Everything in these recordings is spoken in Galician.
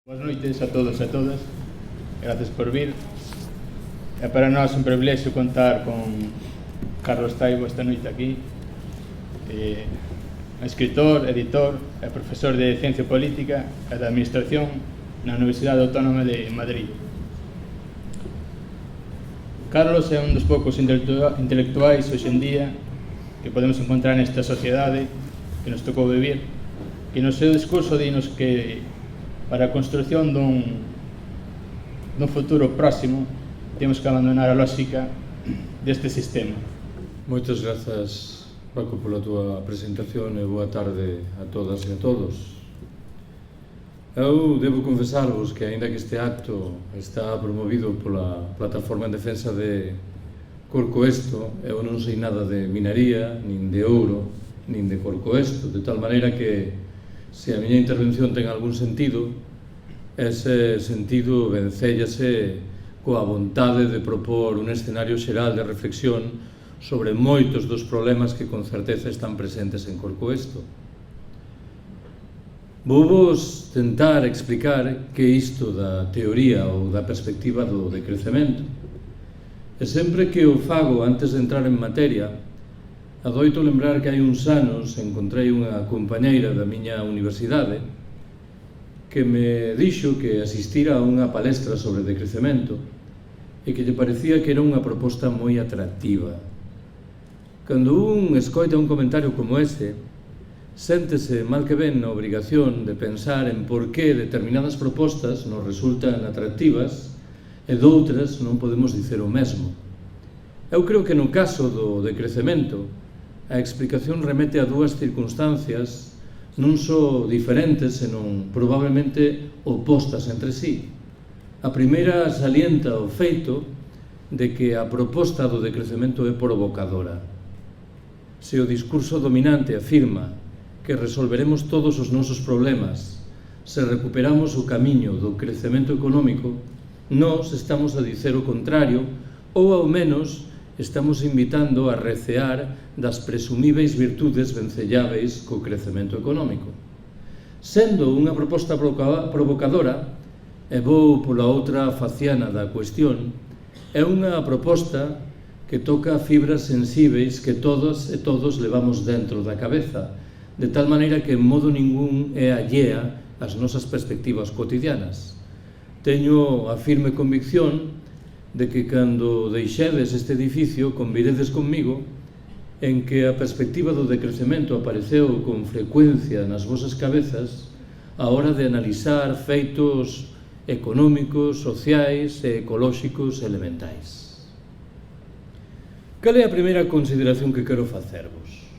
Boas noites a todos e a todas, gracias por vir. É para nós un privilexio contar con Carlos Taibo esta noite aquí, escritor, editor e profesor de Ciencia Política e de Administración na Universidade Autónoma de Madrid. Carlos é un dos poucos intelectuais hoxe en día que podemos encontrar nesta sociedade que nos tocou vivir, que no seu discurso dinos que para a construción dun futuro próximo temos que abandonar a lógica deste sistema. Moitas grazas, Paco, pola túa presentación e boa tarde a todas e a todos. Eu debo confesarvos que, aínda que este acto está promovido pola Plataforma en Defensa de Corcoesto, eu non sei nada de minería, nin de ouro, nin de Corcoesto, de tal maneira que se a miña intervención ten algún sentido, ese sentido vencéllase coa vontade de propor un escenario xeral de reflexión sobre moitos dos problemas que con certeza están presentes en Corcoesto. Vouvos tentar explicar que isto da teoría ou da perspectiva do decrecemento. E sempre que o fago antes de entrar en materia, adoito lembrar que hai uns anos encontrei unha compañeira da miña universidade que me dixo que asistira a unha palestra sobre decrecemento e que lle parecía que era unha proposta moi atractiva. Cando un escoita un comentario como ese, séntese mal que ben na obrigación de pensar en por que determinadas propostas nos resultan atractivas e doutras non podemos dicer o mesmo. Eu creo que no caso do decrecemento, a explicación remete a dúas circunstancias non só diferentes, senón probablemente opostas entre sí. A primeira salienta o feito de que a proposta do decrecemento é provocadora. Se o discurso dominante afirma que resolveremos todos os nosos problemas se recuperamos o camiño do crecemento económico, nós estamos a dicer o contrario, ou ao menos estamos invitando a recear das presumíveis virtudes vencelláveis co crecemento económico. Sendo unha proposta provocadora, e vou pola outra faciana da cuestión, é unha proposta que toca fibras sensíveis que todas e todos levamos dentro da cabeza, de tal maneira que en modo ningún é allea ás nosas perspectivas cotidianas. Teño a firme convicción de que cando deixedes este edificio conviredes comigo en que a perspectiva do decrecemento apareceu con frecuencia nas vosas cabezas a hora de analizar feitos económicos, sociais e ecolóxicos elementais. Cal é a primeira consideración que quero facervos?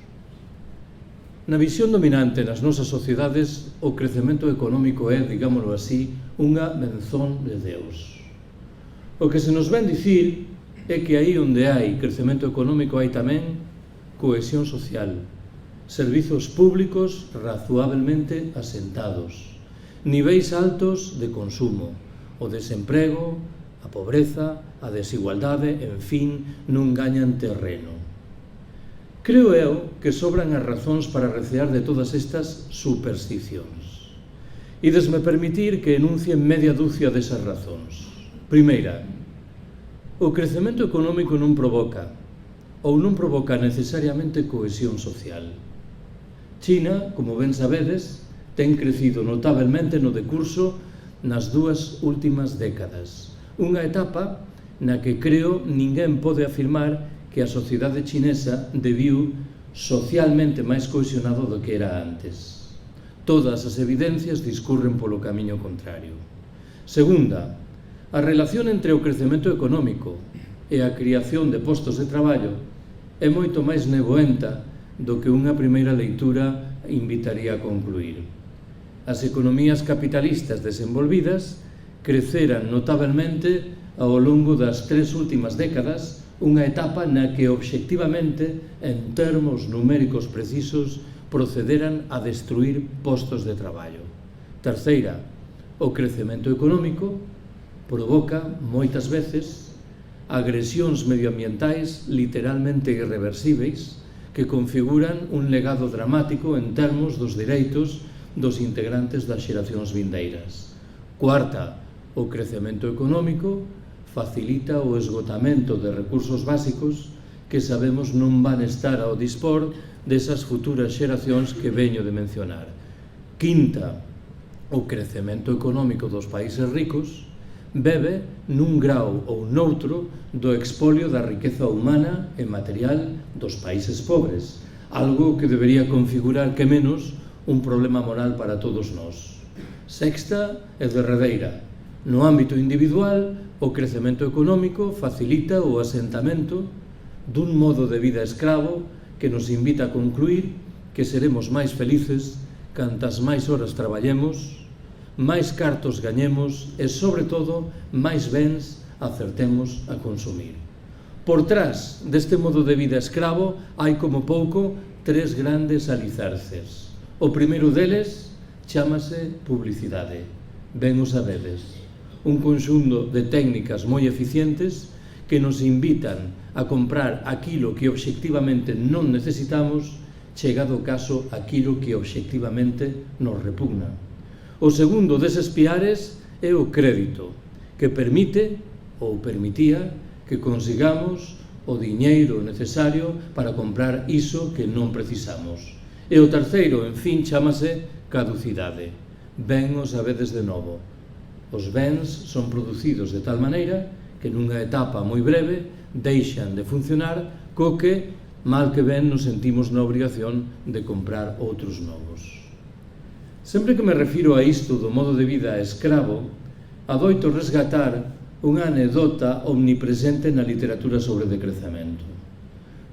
Na visión dominante nas nosas sociedades, o crecemento económico é, digámoslo así, unha benzón de Deus. O que se nos ven dicir é que aí onde hai crecemento económico hai tamén cohesión social, servizos públicos razoablemente asentados, niveis altos de consumo, o desemprego, a pobreza, a desigualdade, en fin, non gañan terreno. Creo eu que sobran as razóns para recear de todas estas supersticións. Idesme permitir que enuncie media dúcia desas razóns. Primeira, o crecemento económico non provoca ou non provoca necesariamente cohesión social. China, como ben sabedes, ten crecido notablemente no decurso nas dúas últimas décadas. Unha etapa na que creo ninguén pode afirmar que a sociedade chinesa deviu socialmente máis cohesionado do que era antes. Todas as evidencias discurren polo camiño contrario. Segunda, a relación entre o crecemento económico e a creación de postos de traballo é moito máis nevoenta do que unha primeira leitura invitaría a concluir. As economías capitalistas desenvolvidas creceran notablemente ao longo das 3 últimas décadas, unha etapa na que obxectivamente, en termos numéricos precisos, procederan a destruir postos de traballo. Terceira, o crecemento económico provoca, moitas veces, agresións medioambientais literalmente irreversibles que configuran un legado dramático en termos dos dereitos dos integrantes das xeracións vindeiras. Cuarta, o crecemento económico facilita o esgotamento de recursos básicos que sabemos non van estar ao dispor desas futuras xeracións que veño de mencionar. Quinta, o crecemento económico dos países ricos bebe nun grau ou noutro do expolio da riqueza humana e material dos países pobres, algo que debería configurar que menos un problema moral para todos nós. Sexta e derradeira, no ámbito individual, o crecemento económico facilita o asentamento dun modo de vida escravo que nos invita a concluir que seremos máis felices cantas máis horas traballemos, máis cartos gañemos e, sobre todo, máis bens acertemos a consumir. Por trás deste modo de vida escravo hai como pouco tres grandes alicerces. O primeiro deles chámase publicidade. Ben o sabedes, un conxunto de técnicas moi eficientes que nos invitan a comprar aquilo que obxectivamente non necesitamos, chegado o caso aquilo que obxectivamente nos repugna. O segundo deses piares é o crédito, que permite ou permitía que consigamos o diñeiro necesario para comprar iso que non precisamos. E o terceiro, en fin, chámase caducidade. Ben o sabedes de novo. Os bens son producidos de tal maneira que nunha etapa moi breve deixan de funcionar, co que, mal que ben, nos sentimos na obrigación de comprar outros novos. Sempre que me refiro a isto do modo de vida escravo, adoito resgatar unha anedota omnipresente na literatura sobre decrecemento.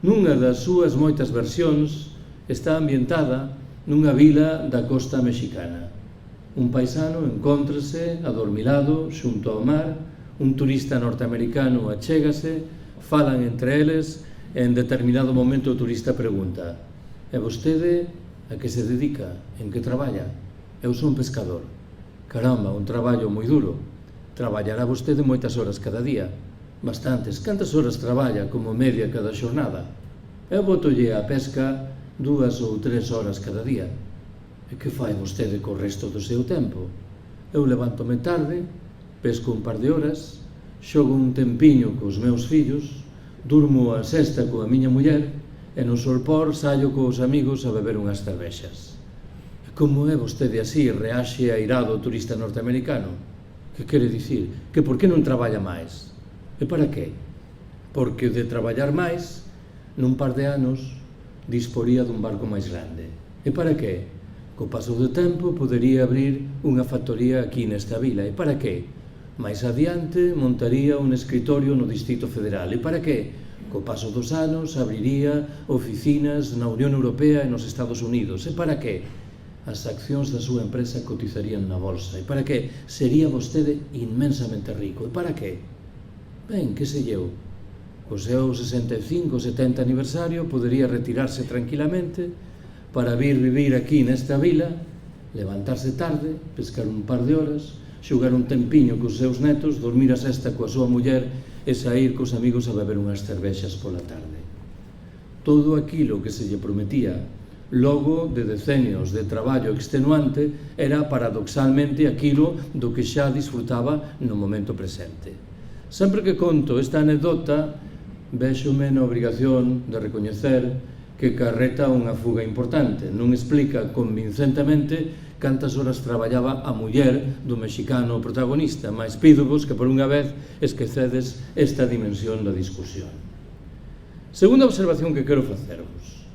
Nunha das súas moitas versións está ambientada nunha vila da costa mexicana. Un paisano encóntrase adormilado xunto ao mar, un turista norteamericano achégase, falan entre eles e en determinado momento o turista pregunta: "E vostede a que se dedica? En que traballa?" "Eu son pescador." "Caramba, un traballo moi duro. Traballará vostede moitas horas cada día." "Bastantes." "Cantas horas traballa como media cada xornada?" "Eu botolle a pesca 2 ou 3 horas cada día." "E que fai vostede co resto do seu tempo?" "Eu levántome tarde, pesco un par de horas, xogo un tempiño cos meus fillos, durmo a sesta coa miña muller e no solpor saio cos amigos a beber unhas cervexas." "E como é vostede así?" reaxe airado o turista norteamericano. "Que quere dicir? Que por que non traballa máis?" "E para que?" "Porque de traballar máis, nun par de anos, disporía dun barco máis grande." "E para que?" "Co paso do tempo podería abrir unha factoría aquí nesta vila." "E para que?" "Máis adiante montaría un escritorio no Distrito Federal." "E para que?" "Co paso dos anos abriría oficinas na Unión Europea e nos Estados Unidos." "E para que?" "As accións da súa empresa cotizarían na bolsa." "E para que?" "Sería vostede inmensamente rico." "E para que?" "Ben, que sei eu, co seu 65 ou 70 aniversario podería retirarse tranquilamente para vir vivir aquí nesta vila, levantarse tarde, pescar un par de horas, xogar un tempiño cos seus netos, dormir a sesta coa súa muller e saír cos amigos a beber unhas cervexas pola tarde." Todo aquilo que se lle prometía logo de decenios de traballo extenuante era paradoxalmente aquilo do que xa disfrutaba no momento presente. Sempre que conto esta anedota, véxome na obrigación de recoñecer que carreta unha fuga importante. Non explica convincentemente cantas horas traballaba a muller do mexicano protagonista, mas pídovos que por unha vez esquecedes esta dimensión da discusión. Segunda observación que quero facervos.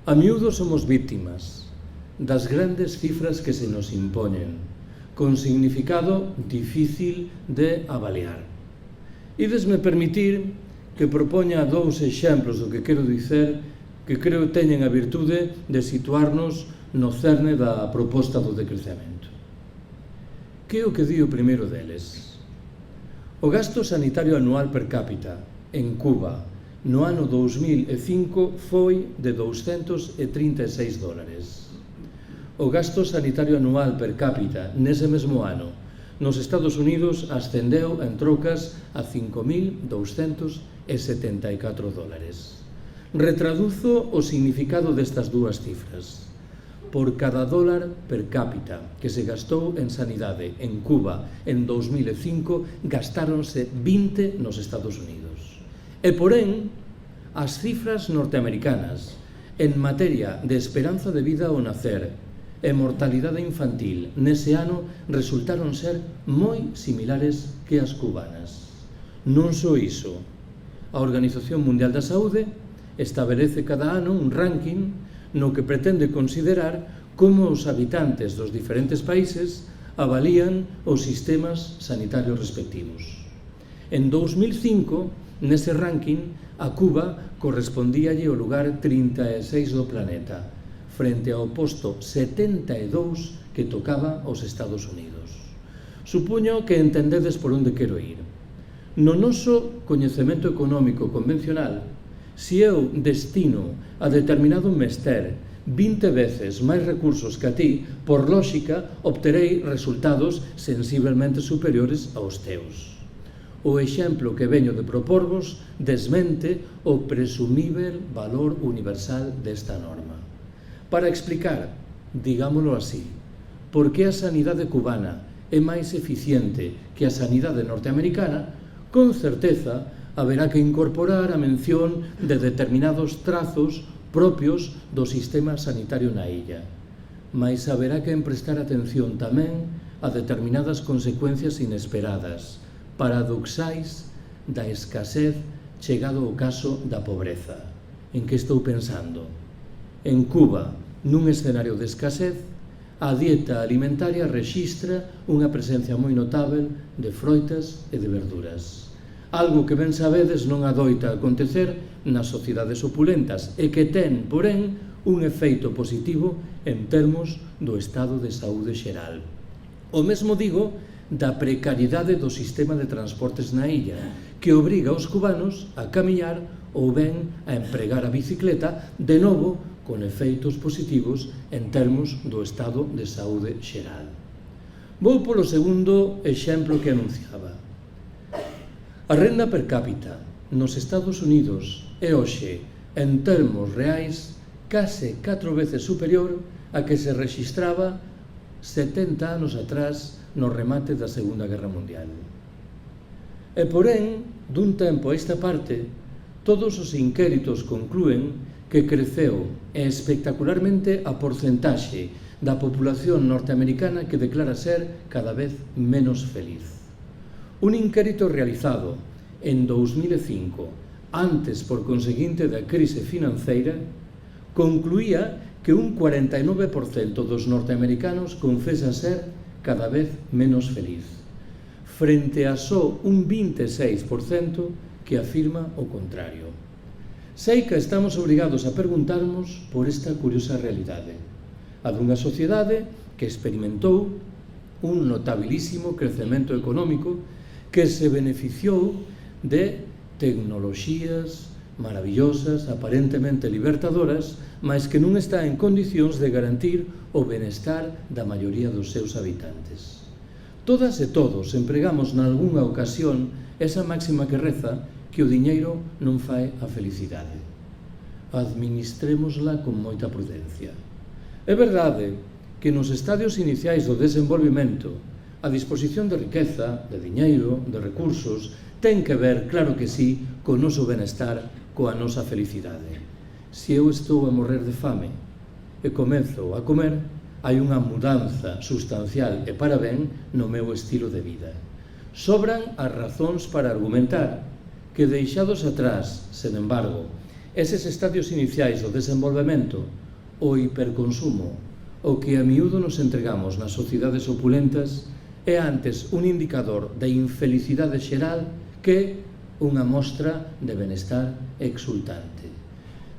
A miúdo somos víctimas das grandes cifras que se nos impoñen, con significado difícil de avaliar. Idesme permitir que propoña 2 exemplos do que quero dicer que creo teñen a virtude de situarnos no cerne da proposta do decrecemento. Que é o que di o primeiro deles? O gasto sanitario anual per cápita en Cuba no ano 2005 foi de $236. O gasto sanitario anual per cápita nese mesmo ano nos Estados Unidos ascendeu en trocas a $5.274. Retraduzo o significado destas dúas cifras. por cada dólar per cápita que se gastou en sanidade en Cuba en 2005 gastáronse 20 nos Estados Unidos. E porén, as cifras norteamericanas en materia de esperanza de vida ao nacer e mortalidade infantil nese ano resultaron ser moi similares que as cubanas. Non só iso, a Organización Mundial da Saúde establece cada ano un ranking no que pretende considerar como os habitantes dos diferentes países avalían os sistemas sanitarios respectivos. En 2005, nese ranking, a Cuba correspondíalle o lugar 36 do planeta, frente ao posto 72 que tocaba aos Estados Unidos. Supoño que entendedes por onde quero ir. No noso coñecemento económico convencional, se eu destino a determinado mester 20 veces máis recursos que a ti, por lógica, obterei resultados sensiblemente superiores aos teus. O exemplo que veño de proporvos desmente o presumível valor universal desta norma. Para explicar, digámoslo así, por que a sanidade cubana é máis eficiente que a sanidade norteamericana, con certeza haberá que incorporar a mención de determinados trazos propios do sistema sanitario na illa, mais haberá que prestar atención tamén a determinadas consecuencias inesperadas, paradoxais da escasez chegado ao caso da pobreza. En que estou pensando? En Cuba, nun escenario de escasez, a dieta alimentaria rexistra unha presencia moi notável de froitas e de verduras. Algo que ben sabedes non adoita acontecer nas sociedades opulentas e que ten, porén, un efeito positivo en termos do estado de saúde xeral. O mesmo digo da precariedade do sistema de transportes na illa, que obriga aos cubanos a camiñar ou ben a empregar a bicicleta, de novo, con efeitos positivos en termos do estado de saúde xeral. Vou polo segundo exemplo que anunciaba. A renda per cápita nos Estados Unidos é hoxe, en termos reais, case 4 veces superior a que se rexistraba 70 anos atrás no remate da Segunda Guerra Mundial. E porén, dun tempo a esta parte, todos os inquéritos conclúen que creceu espectacularmente a porcentaxe da población norteamericana que declara ser cada vez menos feliz. Un inquérito realizado en 2005, antes por conseguinte da crise financeira, concluía que un 49% dos norteamericanos confesa ser cada vez menos feliz, frente a só un 26% que afirma o contrario. Sei que estamos obrigados a preguntarnos por esta curiosa realidade, a dunha sociedade que experimentou un notabilísimo crecemento económico que se beneficiou de tecnoloxías maravillosas, aparentemente libertadoras, mas que non está en condicións de garantir o benestar da maioría dos seus habitantes. Todas e todos empregamos nalgúnha ocasión esa máxima que reza que o diñeiro non fai a felicidade. Administrémosla con moita prudencia. É verdade que nos estadios iniciais do desenvolvemento a disposición de riqueza, de diñeiro, de recursos, ten que ver, claro que sí, co noso benestar, coa nosa felicidade. Se eu estou a morrer de fame e comezo a comer, hai unha mudanza sustancial e para ben no meu estilo de vida. Sobran as razóns para argumentar que deixados atrás, sen embargo, eses estadios iniciais do desenvolvemento, o hiperconsumo, o que a miúdo nos entregamos nas sociedades opulentas, é antes un indicador de infelicidade xeral que unha mostra de benestar exultante.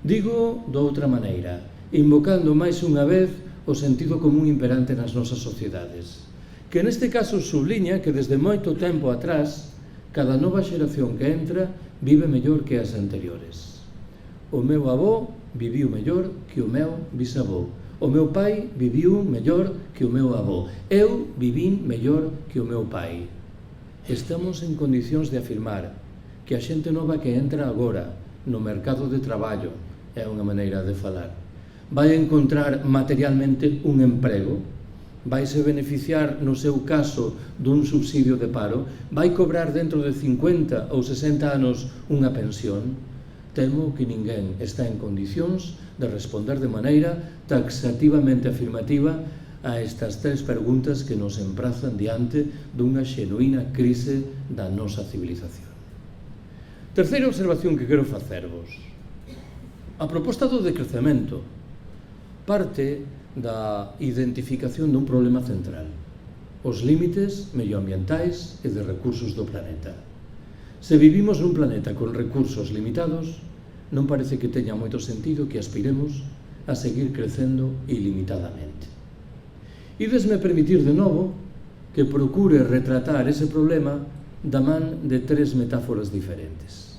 Digo doutra maneira, invocando máis unha vez o sentido común imperante nas nosas sociedades, que neste caso subliña que desde moito tempo atrás cada nova xeración que entra vive mellor que as anteriores. O meu avó viviu mellor que o meu bisavó. O meu pai viviu mellor que o meu avó. Eu vivín mellor que o meu pai. Estamos en condicións de afirmar que a xente nova que entra agora no mercado de traballo, é unha maneira de falar, vai encontrar materialmente un emprego, vaise beneficiar, no seu caso, dun subsidio de paro, vai cobrar dentro de 50 ou 60 anos unha pensión. Temo que ninguén está en condicións de responder de maneira taxativamente afirmativa a estas tres preguntas que nos emprazan diante dunha xenuína crise da nosa civilización. Terceira observación que quero facervos. A proposta do decrecemento parte da identificación dun problema central, os límites medioambientais e de recursos do planeta. Se vivimos nun planeta con recursos limitados, non parece que teña moito sentido que aspiremos a seguir crecendo ilimitadamente. Idesme permitir de novo que procure retratar ese problema da man de tres metáforas diferentes.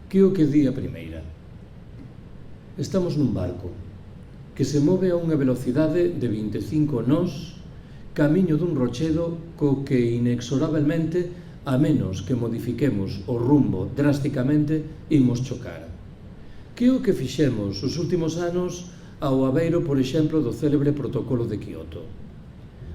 Que o que di a primeira? Estamos nun barco que se move a unha velocidade de 25 nós camiño dun rochedo co que inexorablemente, a menos que modifiquemos o rumbo drásticamente, imos chocar. Que o que fixemos os últimos anos ao abeiro, por exemplo, do célebre protocolo de Kioto?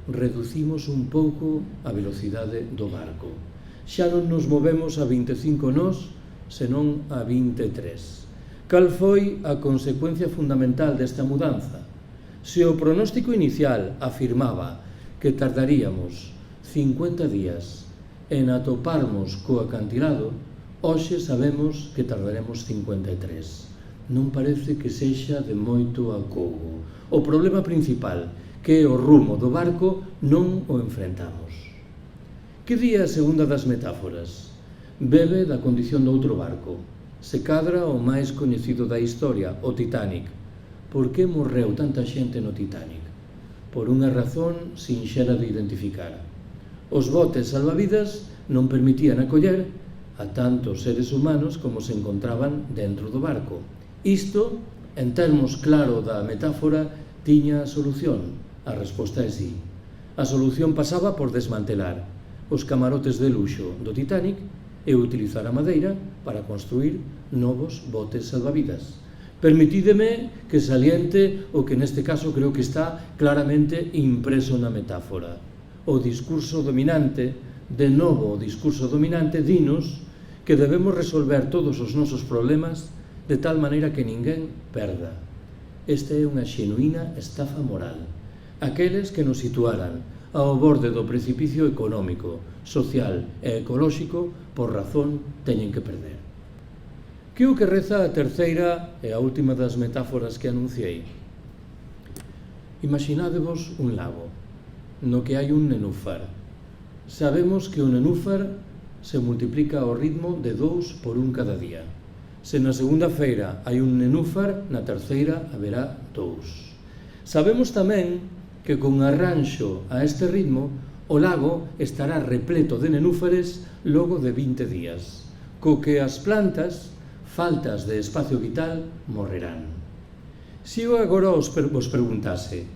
Reducimos un pouco a velocidade do barco. Xa non nos movemos a 25 nós, senón a 23. Cal foi a consecuencia fundamental desta mudanza? Se o pronóstico inicial afirmaba que tardaríamos 50 días en atoparmos co acantilado, hoxe sabemos que tardaremos 53. Non parece que sexa de moito acougo. O problema principal, que é o rumo do barco, non o enfrentamos. Que di a segunda das metáforas? Bebe da condición do outro barco. Se cadra o máis coñecido da historia, o Titanic. Por que morreu tanta xente no Titanic? Por unha razón sinxela de identificar. Os botes salvavidas non permitían acoller a tantos seres humanos como se encontraban dentro do barco. Isto, en termos claro da metáfora, tiña a solución. A resposta é sí. A solución pasaba por desmantelar os camarotes de luxo do Titanic e utilizar a madeira para construir novos botes salvavidas. Permitídeme que saliente o que neste caso creo que está claramente impreso na metáfora. O discurso dominante, de novo o discurso dominante, dinos que debemos resolver todos os nosos problemas de tal maneira que ninguén perda. Esta é unha xenuína estafa moral. Aqueles que nos situaran ao borde do precipicio económico, social e ecolóxico, por razón, teñen que perder. Que o que reza a terceira e a última das metáforas que anunciei? Imaginádevos un lago, no que hai un nenúfar. Sabemos que o nenúfar se multiplica ao ritmo de 2 por 1 cada día. Se na segunda feira hai un nenúfar, na terceira haberá 2. Sabemos tamén que con arranxo a este ritmo o lago estará repleto de nenúfares logo de 20 días, co que as plantas, faltas de espacio vital, morrerán. Se eu agora vos preguntase,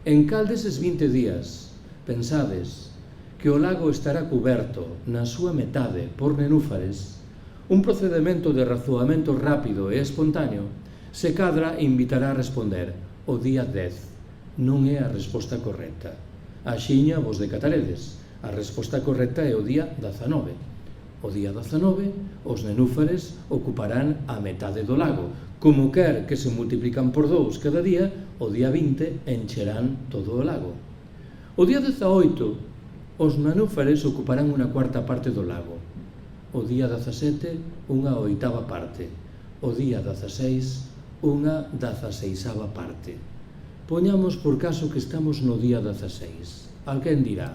en cal deses 20 días pensades que o lago estará cuberto na súa metade por nenúfares, un procedimento de razoamento rápido e espontáneo se cadra invitará a responder o día 10. Non é a resposta correcta. Axiña vos decataredes. A resposta correcta é o día 19. O día 19, os nenúfares ocuparán a metade do lago. Como quer que se multiplican por 2 cada día, o día 20 encherán todo o lago. O día 18, os nenúfares ocuparán unha cuarta parte do lago. O día 17, unha oitava parte. O día 16, unha 16ª parte. Poñamos por caso que estamos no día 16. Alguén dirá,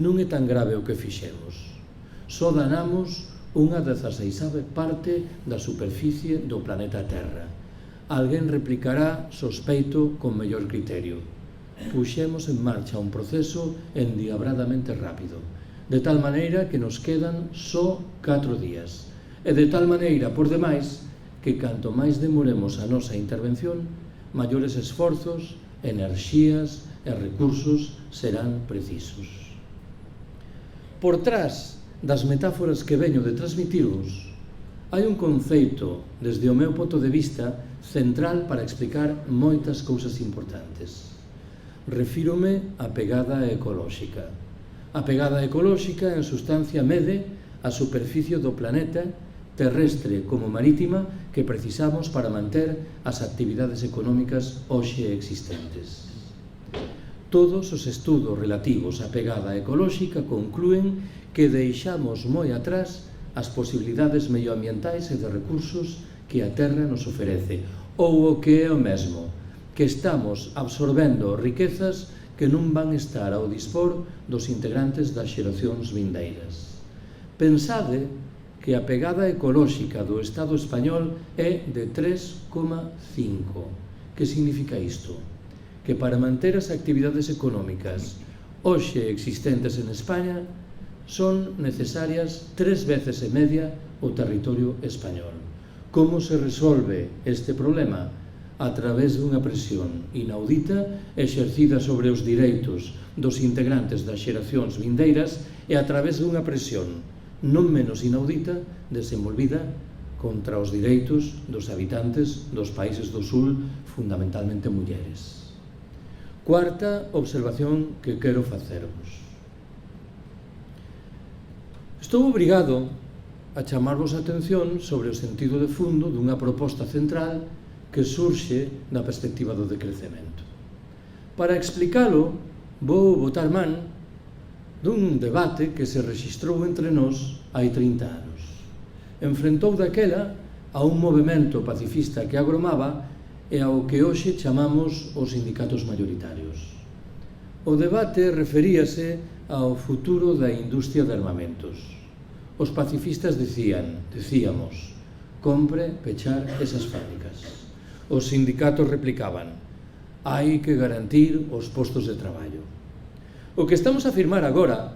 non é tan grave o que fixemos. Só danamos unha 16ª parte da superficie do planeta Terra. Alguén replicará, sospeito, con mellor criterio. Puxemos en marcha un proceso endiabradamente rápido, de tal maneira que nos quedan só 4 días. E de tal maneira, por demais, que canto máis demoremos a nosa intervención, maiores esforzos, enerxías e recursos serán precisos. Por trás das metáforas que veño de transmitirvos, hai un conceito, desde o meu punto de vista, central para explicar moitas cousas importantes. Refírome á pegada ecolóxica. A pegada ecolóxica, en sustancia, mede a superficie do planeta, terrestre como marítima, que precisamos para manter as actividades económicas hoxe existentes. Todos os estudos relativos á pegada ecolóxica conclúen que deixamos moi atrás as posibilidades medioambientais e de recursos que a Terra nos oferece, ou o que é o mesmo, que estamos absorbendo riquezas que non van estar ao dispor dos integrantes das xeracións vindeiras. Pensade que a pegada ecolóxica do Estado español é de 3,5. Que significa isto? Que para manter as actividades económicas hoxe existentes en España son necesarias 3 veces e media o territorio español. Como se resolve este problema? A través dunha presión inaudita exercida sobre os direitos dos integrantes das xeracións vindeiras e a través dunha presión non menos inaudita desenvolvida contra os direitos dos habitantes dos países do sul, fundamentalmente mulleres. Cuarta observación que quero facervos. Estou obrigado a chamarvos a atención sobre o sentido de fondo dunha proposta central que surxe da perspectiva do decrecemento. Para explicalo, vou botar man dun debate que se rexistrou entre nós hai 30 anos. Enfrentou daquela a un movimento pacifista que agromaba e ao que hoxe chamamos os sindicatos maioritarios. O debate referíase ao futuro da industria de armamentos. Os pacifistas decíamos, compre pechar esas fábricas. Os sindicatos replicaban, hai que garantir os postos de traballo. O que estamos a afirmar agora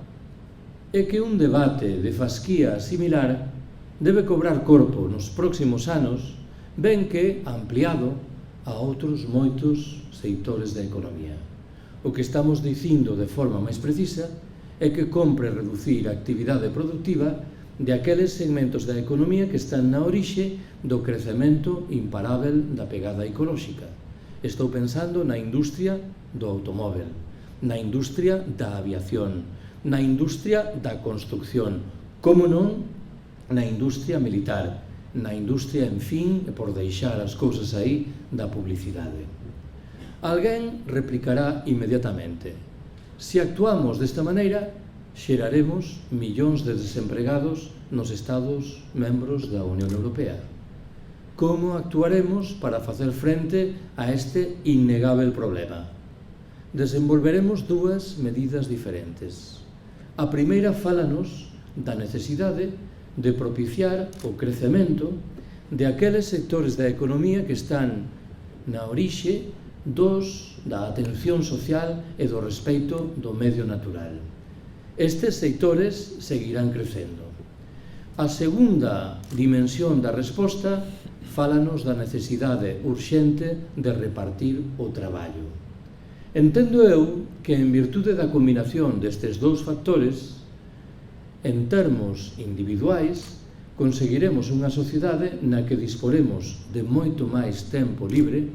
é que un debate de fasquía similar debe cobrar corpo nos próximos anos, ben que ampliado a outros moitos sectores da economía. O que estamos dicindo de forma máis precisa é que compre reducir a actividade productiva de aqueles segmentos da economía que están na orixe do crecemento imparável da pegada ecolóxica. Estou pensando na industria do automóvel, na industria da aviación, na industria da construcción, como non, na industria militar, na industria, en fin, por deixar as cousas aí, da publicidade. Alguén replicará inmediatamente, se actuamos desta maneira, xeraremos millóns de desempregados nos Estados membros da Unión Europea. Como actuaremos para facer frente a este innegável problema? Desenvolveremos dúas medidas diferentes. A primeira fálanos da necesidade de propiciar o crecemento de aqueles sectores da economía que están na orixe da atención social e do respeito do medio natural. Estes sectores seguirán crecendo. A segunda dimensión da resposta fálanos da necesidade urxente de repartir o traballo. Entendo eu que, en virtude da combinación destes dous factores, en termos individuais, conseguiremos unha sociedade na que disporemos de moito máis tempo libre,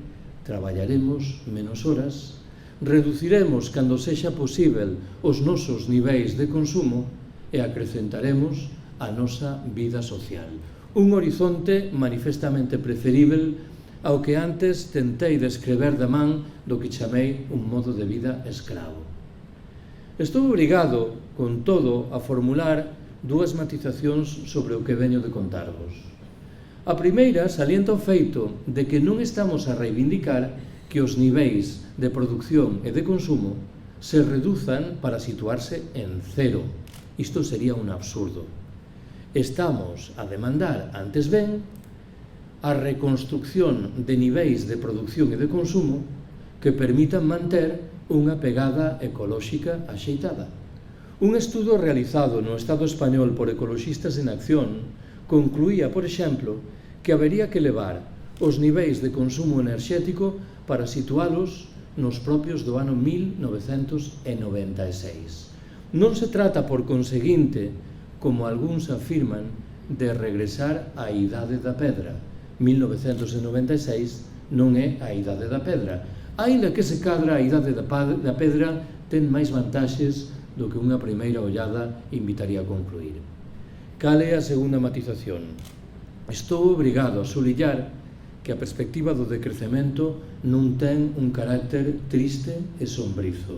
traballaremos menos horas, reduciremos, cando sexa posível, os nosos niveis de consumo e acrecentaremos a nosa vida social. Un horizonte manifestamente preferível ao que antes tentei descrever da man do que chamei un modo de vida escravo. Estou obrigado, con todo, a formular dúas matizacións sobre o que veño de contarvos. A primeira salienta o feito de que non estamos a reivindicar que os niveis de producción e de consumo se reduzan para situarse en cero. Isto sería un absurdo. Estamos a demandar, antes ben, a reconstrucción de niveis de producción e de consumo que permitan manter unha pegada ecolóxica axeitada. Un estudo realizado no Estado español por Ecoloxistas en Acción concluía, por exemplo, que habería que elevar os niveis de consumo enerxético para situalos nos propios do ano 1996. Non se trata, por conseguinte, como algúns afirman, de regresar á idade da pedra, 1996 non é a idade da pedra. Aínda que se cadra a idade da pedra ten máis vantaxes do que unha primeira ollada invitaría a concluir. Cal é a segunda matización? Estou obrigado a sublinhar que a perspectiva do decrecemento non ten un carácter triste e sombrizo.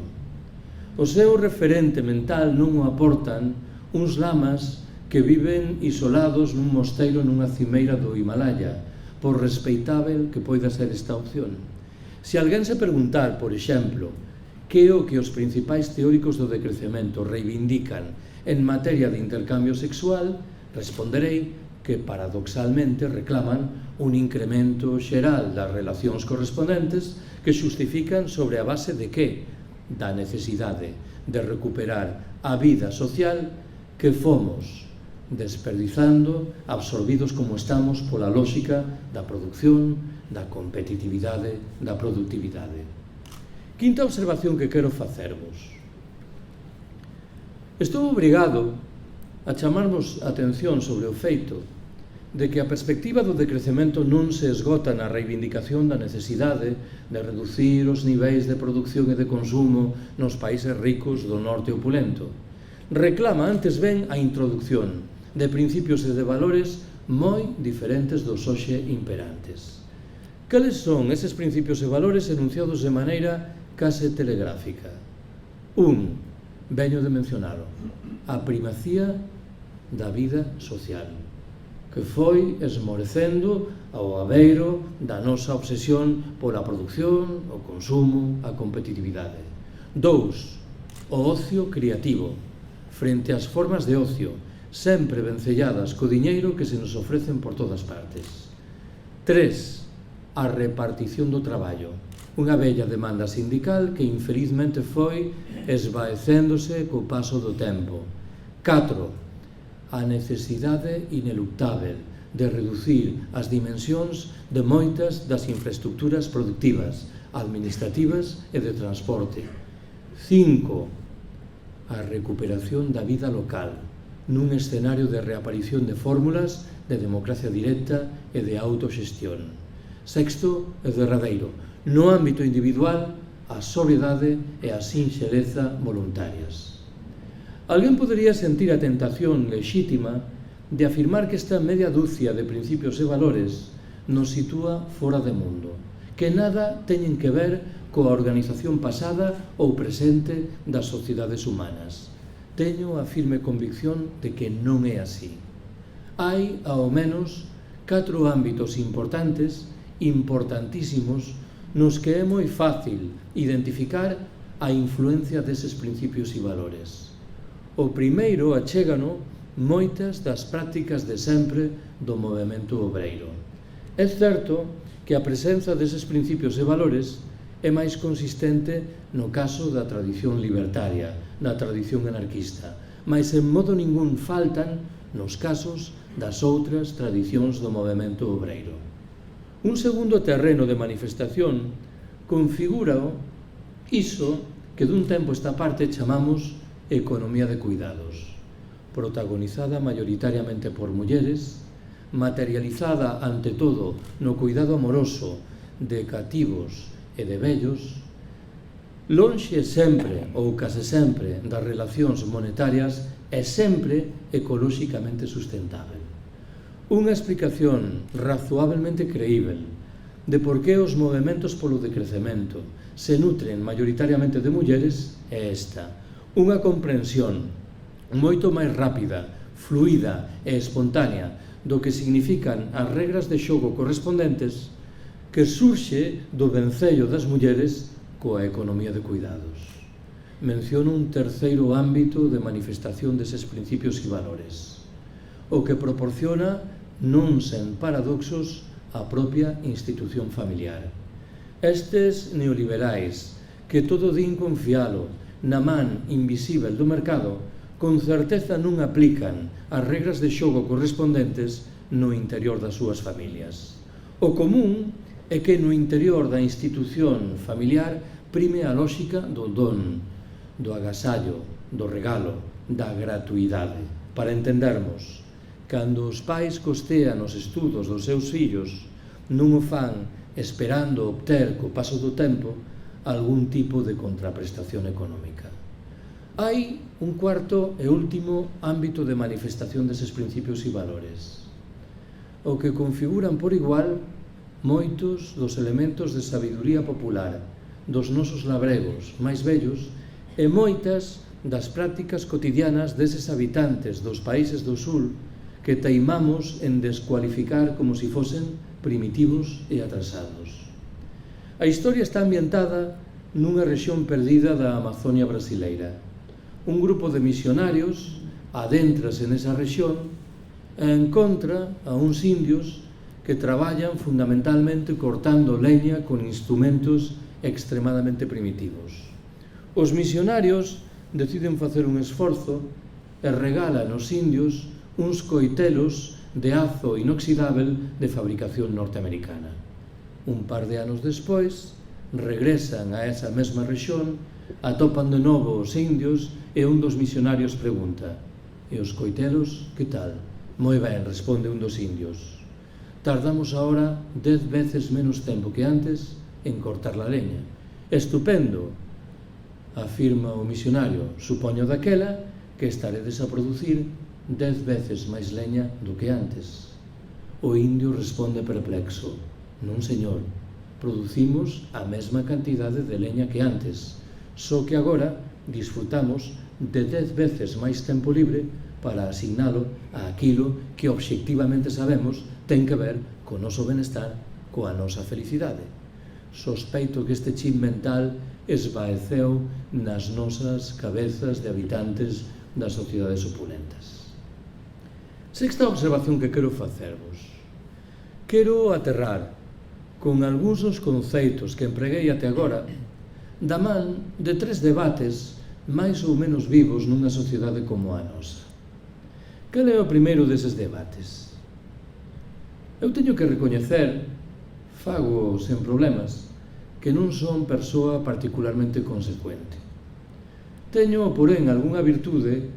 O seu referente mental non o aportan uns lamas que viven isolados nun mosteiro nunha cimeira do Himalaya, por respeitável que poida ser esta opción. Se alguén se preguntar, por exemplo, que é o que os principais teóricos do decrecemento reivindican en materia de intercambio sexual, responderei que paradoxalmente reclaman un incremento xeral das relacións correspondentes que xustifican sobre a base de que? Da necesidade de recuperar a vida social que fomos desperdizando, absorbidos como estamos pola lógica da produción, da competitividade, da productividade. Quinta observación que quero facervos. Estou obrigado a chamarvos a atención sobre o feito de que a perspectiva do decrecemento non se esgota na reivindicación da necesidade de reducir os niveis de produción e de consumo nos países ricos do norte opulento. Reclama antes ben a introducción de principios e de valores moi diferentes dos hoxe imperantes. Cales son eses principios e valores enunciados de maneira case telegráfica? Veño de mencionalo, a primacía da vida social, que foi esmorecendo ao abeiro da nosa obsesión pola produción, o consumo, a competitividade. 2. O ocio creativo, frente ás formas de ocio, sempre vencelladas co diñeiro que se nos ofrecen por todas partes. 3. A repartición do traballo, unha bella demanda sindical que infelizmente foi esvaecéndose co paso do tempo. 4. A necesidade ineluctável de reducir as dimensións de moitas das infraestructuras productivas, administrativas e de transporte. 5. A recuperación da vida local, nun escenario de reaparición de fórmulas de democracia directa e de autoxestión. 6. E derradeiro, no ámbito individual, a sobriedade e a sinxeleza voluntarias. Alguén podería sentir a tentación lexítima de afirmar que esta media dúcia de principios e valores nos sitúa fora do mundo, que nada teñen que ver coa organización pasada ou presente das sociedades humanas. Teño a firme convicción de que non é así. Hai, ao menos, 4 ámbitos importantísimos, nos que é moi fácil identificar a influencia deses principios e valores. O primeiro achégano moitas das prácticas de sempre do movemento obreiro. É certo que a presenza deses principios e valores é máis consistente no caso da tradición libertaria, da tradición anarquista, mas en modo ningún faltan nos casos das outras tradicións do movemento obreiro. Un segundo terreno de manifestación configura iso que dun tempo esta parte chamamos economía de cuidados, protagonizada maioritariamente por mulleres, materializada ante todo no cuidado amoroso de cativos e de vellos, lonxe sempre ou case sempre das relacións monetarias e sempre ecolóxicamente sustentável. Unha explicación razoablemente creível de por que os movementos polo decrecemento se nutren maioritariamente de mulleres é esta: unha comprensión moito máis rápida, fluida e espontánea do que significan as regras de xogo correspondentes que surxe do vencello das mulleres coa economía de cuidados. Menciono un terceiro ámbito de manifestación deses principios e valores, o que proporciona non sen paradoxos a propia institución familiar. Estes neoliberais que todo din confialo na man invisível do mercado, con certeza non aplican as regras de xogo correspondentes no interior das súas familias. O común é que no interior da institución familiar prime a lógica do don, do agasallo, do regalo, da gratuidade. Para entendermos, cando os pais costean os estudos dos seus fillos non o fan esperando obter co paso do tempo algún tipo de contraprestación económica. Hai un cuarto e último ámbito de manifestación deses principios e valores, o que configuran por igual moitos dos elementos de sabiduría popular dos nosos labregos máis vellos e moitas das prácticas cotidianas deses habitantes dos países do sur que teimamos en descualificar como si fosen primitivos e atrasados. A historia está ambientada nunha rexión perdida da Amazonia brasileira. Un grupo de misionarios adéntrase nesa rexión e encontra a uns indios que traballan fundamentalmente cortando leña con instrumentos extremadamente primitivos. Os misionarios deciden facer un esforzo e regalan aos indios uns coitelos de azo inoxidável de fabricación norteamericana. Un par de anos despois, regresan a esa mesma rexión, atopan de novo os indios e un dos misionarios pregunta: "E os coitelos, que tal?" "Moi ben", responde un dos indios. "Tardamos agora 10 veces menos tempo que antes en cortar la leña." "Estupendo", afirma o misionario, "supoño daquela que estaredes a producir 10 veces máis leña do que antes." O indio responde perplexo: "Non, señor, producimos a mesma cantidade de leña que antes, só que agora disfrutamos de 10 veces máis tempo libre para asignalo a aquilo que obxectivamente sabemos ten que ver co noso benestar, coa nosa felicidade." Sospeito que este chip mental esvaeceu nas nosas cabezas de habitantes das sociedades opulentas. Sexta observación que quero facervos. Quero aterrar con algúns dos conceitos que empreguei até agora da man de 3 debates máis ou menos vivos nunha sociedade como a nosa. Cal é o primeiro deses debates? Eu teño que recoñecer, fago sen problemas, que non son persoa particularmente consecuente. Teño, porén, algunha virtude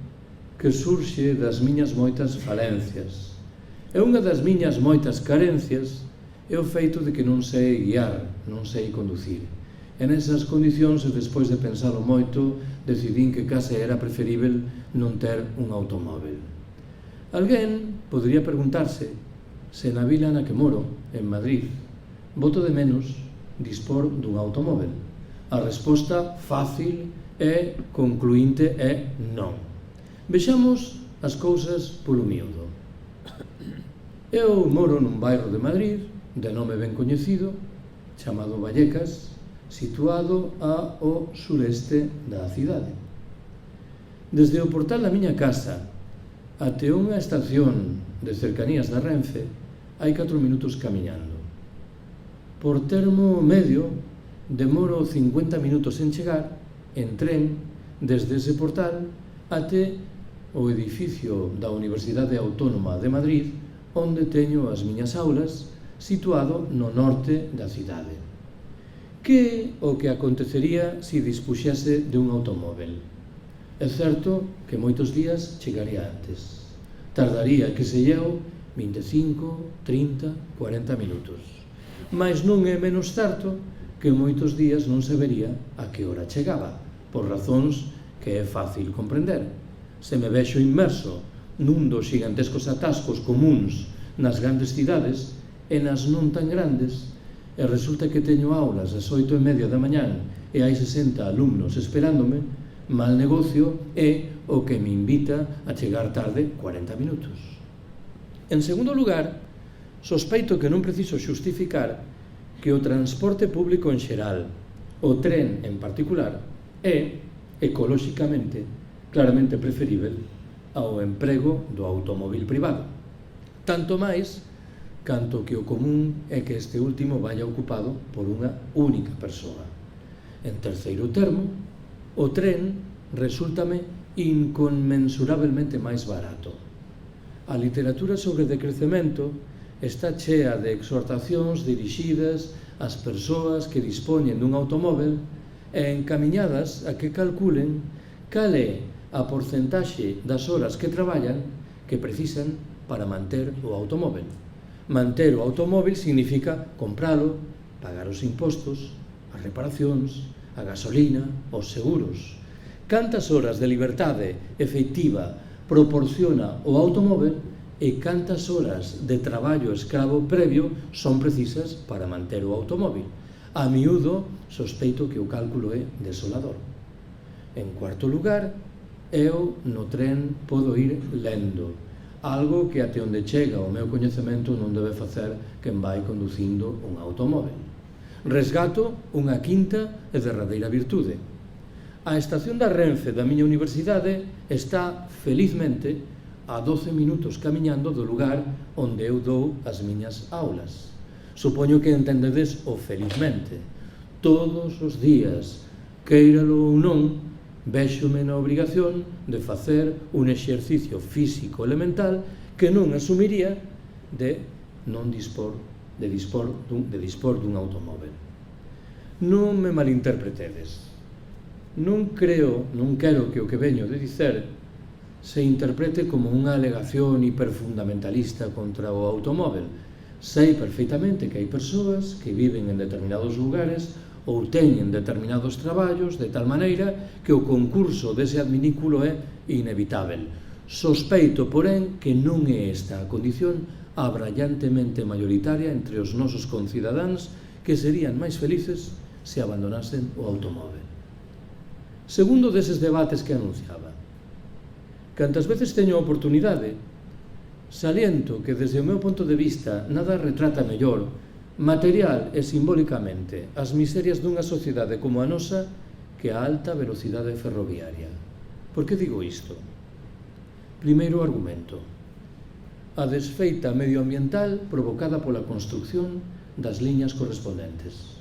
que surxe das miñas moitas falencias. E unha das miñas moitas carencias é o feito de que non sei guiar, non sei conducir. En esas condicións, e despois de pensalo moito, decidín que case era preferível non ter un automóvel. Alguén podría preguntarse se na vila na que moro, en Madrid, boto de menos dispor dun automóvel. A resposta fácil e concluinte é non. Vexamos as cousas polo miúdo. Eu moro nun bairro de Madrid, de nome ben coñecido, chamado Vallecas, situado ao sureste da cidade. Desde o portal da miña casa até unha estación de cercanías da Renfe hai 4 minutos camiñando. Por termo medio, demoro 50 minutos en chegar en tren desde ese portal até o edificio da Universidade Autónoma de Madrid, onde teño as miñas aulas, situado no norte da cidade. Que o que acontecería se dispuxese de un automóvel? É certo que moitos días chegaría antes. Tardaría, que sei eu, 25, 30, 40 minutos. Mas non é menos certo que moitos días non sabería a que hora chegaba, por razóns que é fácil comprender. Se me vexo inmerso nun dos xigantescos atascos comuns nas grandes cidades e nas non tan grandes, e resulta que teño aulas ás 8:30 da mañán e hai 60 alumnos esperándome, mal negocio é o que me invita a chegar tarde 40 minutos. En segundo lugar, sospeito que non preciso xustificar que o transporte público en xeral, o tren en particular, é ecolóxicamente claramente preferível ao emprego do automóvil privado. Tanto máis canto que o común é que este último vaya ocupado por unha única persoa. En terceiro termo, o tren resúltame inconmensurablemente máis barato. A literatura sobre decrecemento está chea de exhortacións dirixidas ás persoas que dispoñen dun automóvel e encamiñadas a que calculen cal é a porcentaxe das horas que traballan que precisan para manter o automóvel. Manter o automóbil significa compralo, pagar os impostos, as reparacións, a gasolina, os seguros. Cantas horas de liberdade efectiva proporciona o automóvel e cantas horas de traballo escravo previo son precisas para manter o automóvil. A miúdo, sospeito que o cálculo é desolador. En cuarto lugar, eu no tren podo ir lendo, algo que até onde chega o meu coñecemento non debe facer quen vai conducindo un automóvel. Resgato unha quinta e derradeira virtude. A estación da Renfe da miña universidade está, felizmente, a 12 minutos camiñando do lugar onde eu dou as miñas aulas. Supoño que entendedes o felizmente. Todos os días, queiralo ou non, véxome na obrigación de facer un exercicio físico elemental que non asumiría de dispor dun automóvel. Non me malinterpretedes. Non quero que o que veño de dicer se interprete como unha alegación hiperfundamentalista contra o automóvel. Sei perfeitamente que hai persoas que viven en determinados lugares ou teñen determinados traballos de tal maneira que o concurso dese adminículo é inevitável. Sospeito, porén, que non é esta a condición abrallantemente maioritaria entre os nosos concidadáns que serían máis felices se abandonasen o automóvel. Segundo deses debates que anunciaba, cantas veces teño a oportunidade, saliento que desde o meu punto de vista nada retrata mellor material e simbólicamente as miserias dunha sociedade como a nosa que a alta velocidade ferroviaria. Por que digo isto? Primeiro argumento. A desfeita medioambiental provocada pola construción das liñas correspondentes,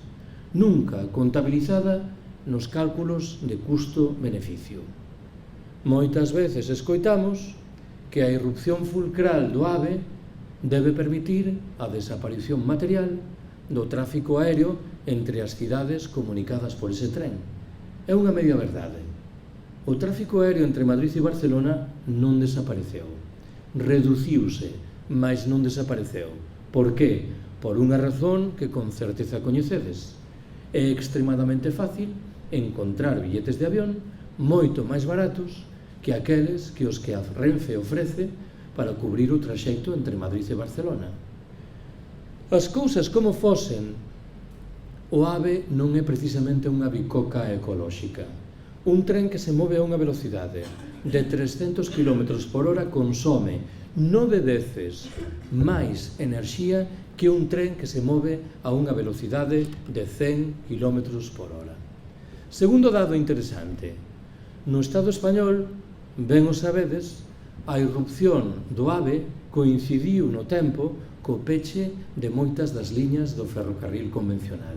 nunca contabilizada nos cálculos de custo-beneficio. Moitas veces escoitamos que a irrupción fulcral do AVE debe permitir a desaparición material do tráfico aéreo entre as cidades comunicadas por ese tren. É unha media verdade. O tráfico aéreo entre Madrid e Barcelona non desapareceu. Reduciuse, mas non desapareceu. Por que? Por unha razón que con certeza coñecedes. É extremadamente fácil encontrar billetes de avión moito máis baratos que aqueles que os que a Renfe ofrece para cubrir o traxecto entre Madrid e Barcelona. As cousas como fosen, o AVE non é precisamente unha bicoca ecolóxica. Un tren que se move a unha velocidade de 300 km por hora consome 9 veces máis enerxía que un tren que se move a unha velocidade de 100 km por hora. Segundo dado interesante, no Estado español, ben o sabedes, a irrupción do AVE coincidiu no tempo co peche de moitas das liñas do ferrocarril convencional.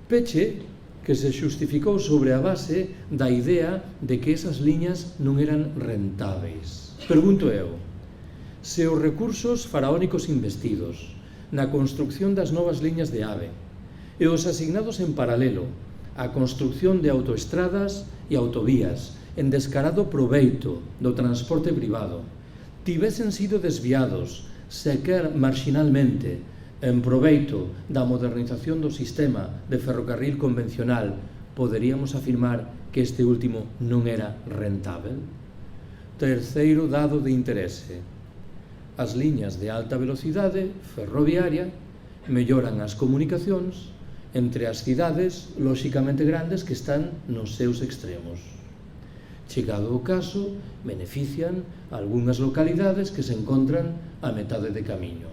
Peche que se xustificou sobre a base da idea de que esas liñas non eran rentáveis. Pergunto eu, se os recursos faraónicos investidos na construción das novas liñas de AVE e os asignados en paralelo á construción de autoestradas e autovías en descarado proveito do transporte privado, tivesen sido desviados, sequer marxinalmente, en proveito da modernización do sistema de ferrocarril convencional, poderíamos afirmar que este último non era rentável? Terceiro dado de interese. As liñas de alta velocidade ferroviaria melloran as comunicacións entre as cidades lóxicamente grandes que están nos seus extremos. Chegado o caso, benefician algunhas localidades que se encontran a metade de camiño.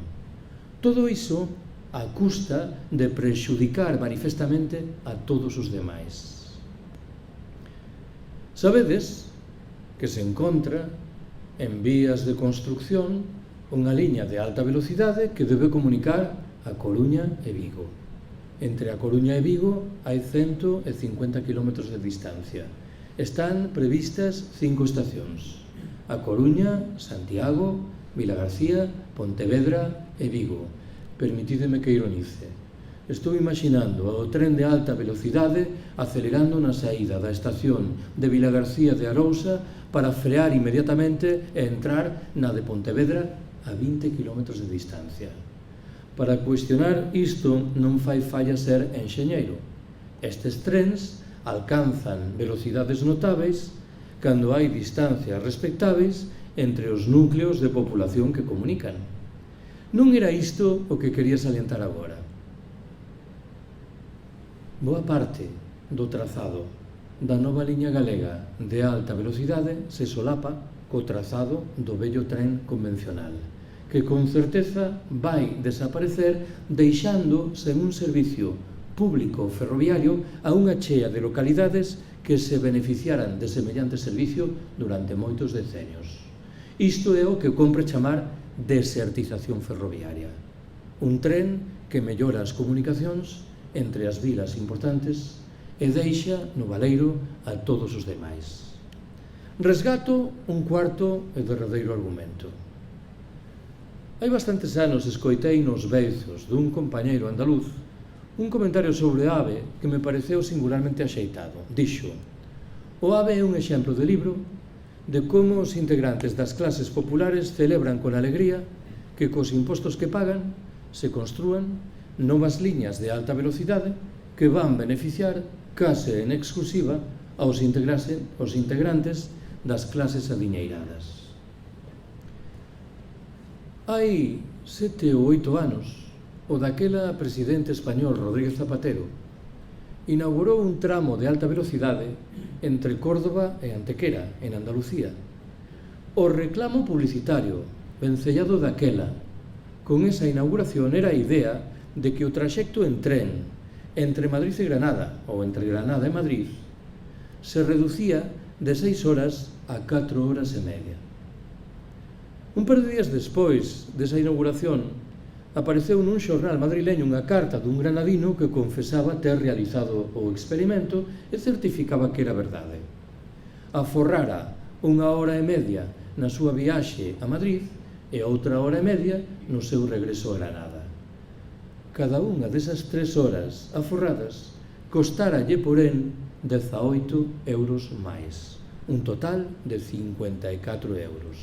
Todo iso a custa de prexudicar manifestamente a todos os demais. Sabedes que se encontra en vías de construcción unha liña de alta velocidade que debe comunicar a Coruña e Vigo. Entre a Coruña e Vigo hai 150 km de distancia. Están previstas 5 estacións: A Coruña, Santiago, Vilagarcía, Pontevedra e Vigo. Permitideme que ironice. Estou imaginando o tren de alta velocidade acelerando na saída da estación de Vilagarcía de Arousa para frear inmediatamente e entrar na de Pontevedra a 20 km de distancia. Para cuestionar isto non fai falla ser enxeñeiro. Estes trens alcanzan velocidades notáveis cando hai distancias respectáveis entre os núcleos de populación que comunican. Non era isto o que quería salientar agora. Boa parte do trazado da nova liña galega de alta velocidade se solapa co trazado do vello tren convencional, que con certeza vai desaparecer deixando sen un servicio público ferroviario a unha chea de localidades que se beneficiaran de semellante servicio durante moitos decenios. Isto é o que compre chamar desertización ferroviaria. Un tren que mellora as comunicacións entre as vilas importantes e deixa no baleiro a todos os demais. Resgato un cuarto e derradeiro argumento. Hai bastantes anos escoitei nos beizos dun compañeiro andaluz un comentario sobre o AVE que me pareceu singularmente axeitado. Dixo: o AVE é un exemplo de libro de como os integrantes das clases populares celebran con alegría que cos impostos que pagan se construan novas liñas de alta velocidade que van beneficiar case en exclusiva aos integrantes das clases adiñeiradas. Hai 7 ou 8 anos, o daquela presidente español Rodríguez Zapatero inaugurou un tramo de alta velocidade entre Córdoba e Antequera, en Andalucía. O reclamo publicitario vencellado daquela con esa inauguración era a idea de que o traxecto en tren entre Madrid e Granada ou entre Granada e Madrid se reducía de 6 horas a 4 horas e media. Un par de días despois desa inauguración apareceu nun xornal madrileño unha carta dun granadino que confesaba ter realizado o experimento e certificaba que era verdade. Aforrara 1 hora e media na súa viaxe a Madrid e outra hora e media no seu regreso a Granada. Cada unha desas 3 horas aforradas costáralle, porén, 18 euros máis, un total de 54 euros.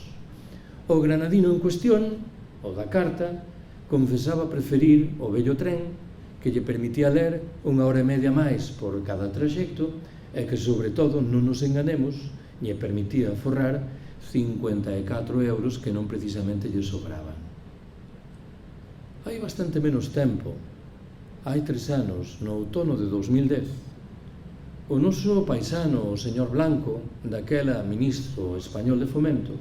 O granadino en cuestión, o da carta, confesaba preferir o vello tren que lle permitía ler 1 hora e media máis por cada traxecto e que, sobre todo, non nos enganemos, lle permitía aforrar 54 euros que non precisamente lle sobraban. Hai bastante menos tempo, hai 3 anos, no outono de 2010, o noso paisano, o señor Blanco, daquela ministro español de Fomento,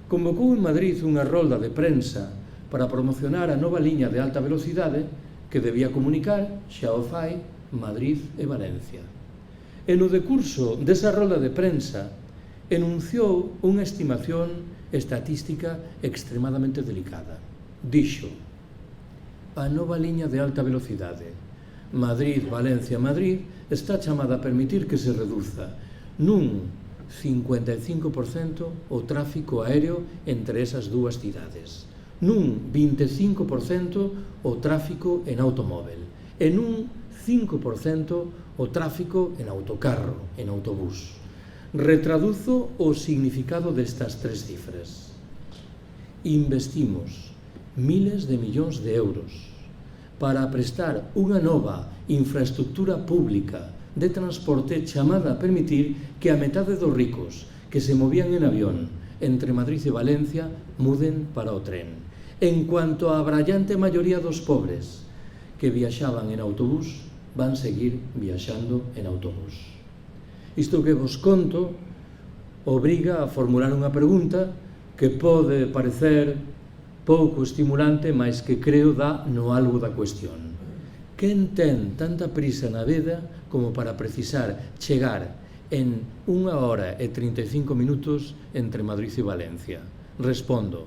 convocou en Madrid unha rolda de prensa para promocionar a nova liña de alta velocidade que debía comunicar, xa o fai, Madrid e Valencia. E no decurso desa rolda de prensa enunciou unha estimación estatística extremadamente delicada. Dixo: a nova liña de alta velocidade Madrid-Valencia-Madrid está chamada a permitir que se reduza nun 55% o tráfico aéreo entre esas dúas cidades, nun 25% o tráfico en automóvel e nun 5% o tráfico en autocarro, en autobús. Retraduzo o significado destas 3 cifras. Investimos miles de millóns de euros para prestar unha nova infraestructura pública de transporte chamada a permitir que a metade dos ricos que se movían en avión entre Madrid e Valencia muden para o tren, en cuanto a brallante maioría dos pobres que viaxaban en autobús van seguir viaxando en autobús. Isto que vos conto obriga a formular unha pregunta que pode parecer pouco estimulante, mas que creo dá no algo da cuestión. Quen ten tanta prisa na vida como para precisar chegar en 1 hora e 35 minutos entre Madrid e Valencia? Respondo: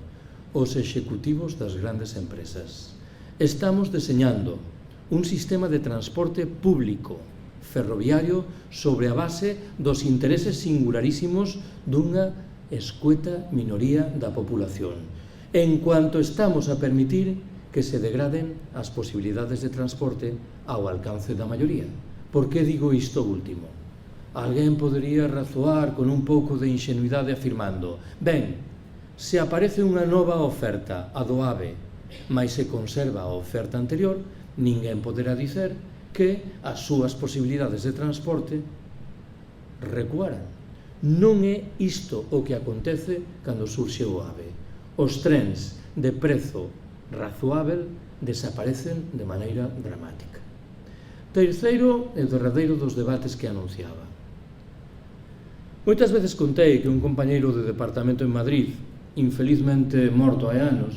os executivos das grandes empresas. Estamos deseñando un sistema de transporte público ferroviario sobre a base dos intereses singularísimos dunha escueta minoría da populación, en cuanto estamos a permitir que se degraden as posibilidades de transporte ao alcance da maioría. Por que digo isto último? Alguén podería razoar con un pouco de ingenuidade afirmando: ben, se aparece unha nova oferta, a do AVE, mais se conserva a oferta anterior, ninguén poderá dicer que as súas posibilidades de transporte recuaran. Non é isto o que acontece cando surxe o AVE. Os trens de prezo razoável desaparecen de maneira dramática. Terceiro e derradeiro dos debates que anunciaba. Moitas veces contei que un compañeiro de departamento en Madrid, infelizmente morto hai anos,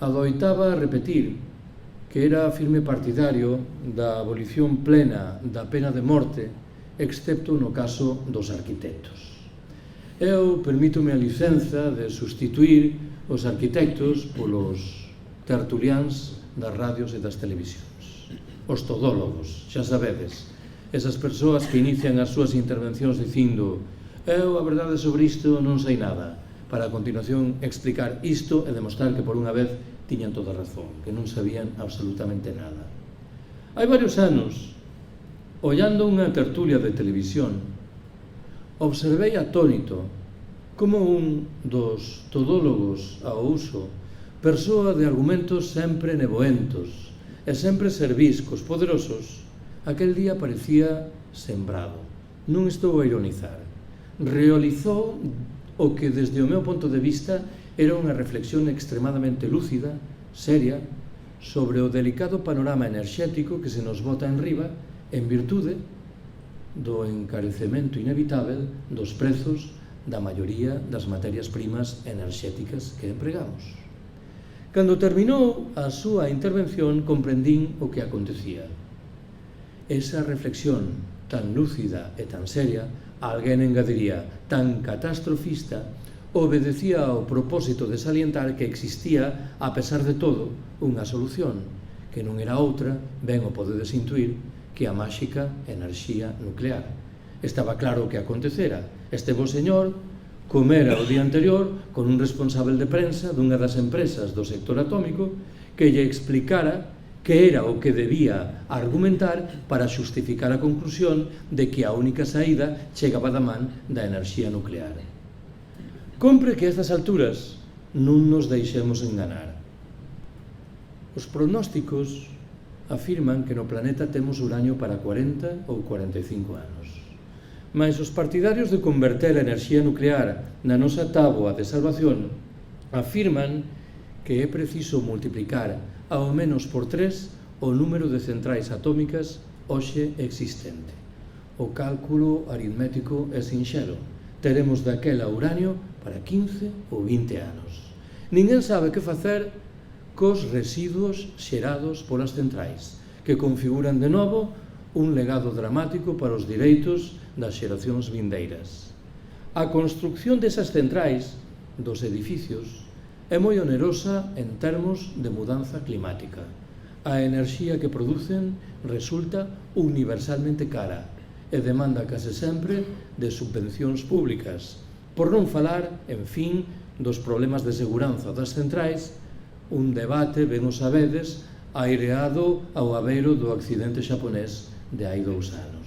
adoitaba repetir que era firme partidario da abolición plena da pena de morte, excepto no caso dos arquitectos. Eu permítome a licenza de sustituir os arquitectos polos tertuliáns das radios e das televisións. Os todólogos, xa sabedes, esas persoas que inician as súas intervencións dicindo eu a verdade sobre isto non sei nada, para a continuación explicar isto e demostrar que por unha vez tiñan toda razón, que non sabían absolutamente nada. Hai varios anos, ollando unha tertulia de televisión, observei atónito como un dos todólogos ao uso, persoa de argumentos sempre nevoentos e sempre serviscos poderosos, aquel día parecía sembrado. Non estou a ironizar. Realizou o que desde o meu punto de vista era unha reflexión extremadamente lúcida, seria, sobre o delicado panorama enerxético que se nos bota enriba en virtude do encarecemento inevitável dos prezos da maioría das materias primas enerxéticas que empregamos. Cando terminou a súa intervención, comprendín o que acontecía. Esa reflexión tan lúcida e tan seria, alguén engadiría tan catastrofista, obedecía ao propósito de salientar que existía, a pesar de todo, unha solución, que non era outra, ben o podedes intuir, que a máxica enerxía nuclear. Estaba claro o que acontecera. Este bo señor comera o día anterior con un responsável de prensa dunha das empresas do sector atómico que lle explicara que era o que debía argumentar para xustificar a conclusión de que a única saída chegaba da man da enerxía nuclear. Compre que a estas alturas non nos deixemos enganar. Os pronósticos afirman que no planeta temos uranio para 40 ou 45 anos. Mas os partidarios de converter a enerxía nuclear na nosa táboa de salvación afirman que é preciso multiplicar ao menos por 3 o número de centrais atómicas hoxe existente. O cálculo aritmético é sinxelo. Teremos daquela uranio para 15 ou 20 anos. Ninguén sabe que facer cos residuos xerados polas centrais, que configuran de novo un legado dramático para os direitos das xeracións vindeiras. A construcción desas centrais, dos edificios, é moi onerosa en termos de mudanza climática. A enerxía que producen resulta universalmente cara e demanda case sempre de subvencións públicas, por non falar, en fin, dos problemas de seguranza das centrais, un debate, ben o sabedes, aireado ao abeiro do accidente xaponés de hai 2 anos.